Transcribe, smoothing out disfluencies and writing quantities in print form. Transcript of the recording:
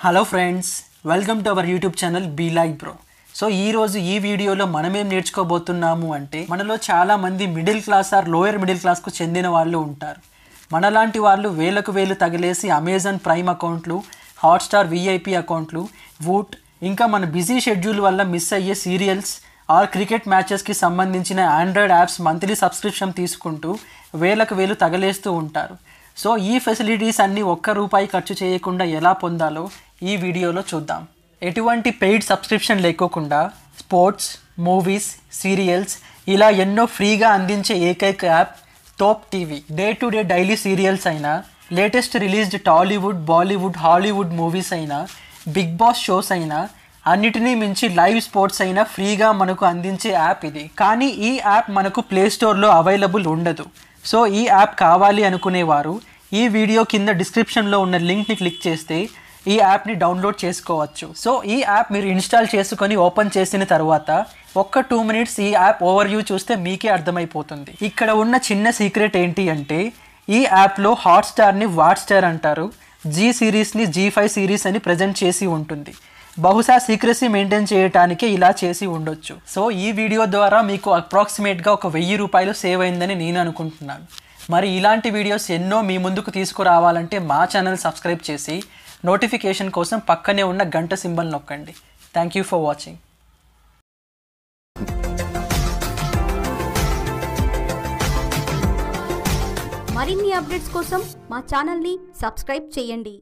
Hello friends, welcome to our YouTube channel be like bro. So ఈరోజు ఈ వీడియోలో మనమేం నేర్చుకోబోతున్నాము అంటే, మనలో చాలామంది middle class or lower middle క్లాస్కు చెందిన వాళ్ళు ఉంటారు. మనలాంటి వాళ్ళు వేలకు వేలు తగిలేసి అమెజాన్ ప్రైమ్ అకౌంట్లు, హాట్స్టార్ విఐపి అకౌంట్లు, వూట్, ఇంకా మన బిజీ షెడ్యూల్ వల్ల మిస్ అయ్యే సీరియల్స్ ఆర్ క్రికెట్ మ్యాచెస్కి సంబంధించిన ఆండ్రాయిడ్ యాప్స్ మంత్లీ సబ్స్క్రిప్షన్ తీసుకుంటూ వేలకు వేలు తగలేస్తూ ఉంటారు. సో ఈ ఫెసిలిటీస్ అన్నీ ₹1 ఖర్చు చేయకుండా ఎలా పొందాలో ఈ వీడియోలో చూద్దాం. ఎటువంటి పెయిడ్ సబ్స్క్రిప్షన్ లేకోకుండా స్పోర్ట్స్, మూవీస్, సీరియల్స్ ఇలా ఎన్నో ఫ్రీగా అందించే ఏకైక app Thop TV. Day to day daily serials అయినా, latest released Tollywood, Bollywood, Hollywood movies అయినా, బిగ్ బాస్ షోస్ అయినా, అన్నిటినీ మించి లైవ్ స్పోర్ట్స్ అయినా ఫ్రీగా మనకు అందించే యాప్ ఇది. కానీ ఈ యాప్ మనకు ప్లేస్టోర్లో అవైలబుల్ ఉండదు. సో ఈ యాప్ కావాలి అనుకునేవారు ఈ వీడియో కింద డిస్క్రిప్షన్లో ఉన్న లింక్ని క్లిక్ చేస్తే ఈ యాప్ని డౌన్లోడ్ చేసుకోవచ్చు. సో ఈ యాప్ మీరు ఇన్స్టాల్ చేసుకొని ఓపెన్ చేసిన తర్వాత 2 మినిట్స్ ఈ యాప్ ఓవర్వ్యూ చూస్తే మీకే అర్థమైపోతుంది. ఇక్కడ ఉన్న చిన్న సీక్రెట్ ఏంటి అంటే, ఈ యాప్లో హాట్స్టార్ని వాట్స్టార్ అంటారు, జీ సిరీస్ని G5 సిరీస్ అని ప్రజెంట్ చేసి ఉంటుంది. బహుశా సీక్రెసీ మెయింటైన్ చేయడానికే ఇలా చేసి ఉండొచ్చు. సో ఈ వీడియో ద్వారా మీకు అప్రాక్సిమేట్గా ₹1000 సేవ్ అయిందని నేను అనుకుంటున్నాను. మరి ఇలాంటి వీడియోస్ ఎన్నో మీ ముందుకు తీసుకురావాలంటే మా ఛానల్ సబ్స్క్రైబ్ చేసి నోటిఫికేషన్ కోసం పక్కనే ఉన్న గంట సింబల్ నొక్కండి. Thank you for watching. మరిన్ని అప్డేట్స్ కోసం మా ఛానల్ని సబ్స్క్రైబ్ చేయండి.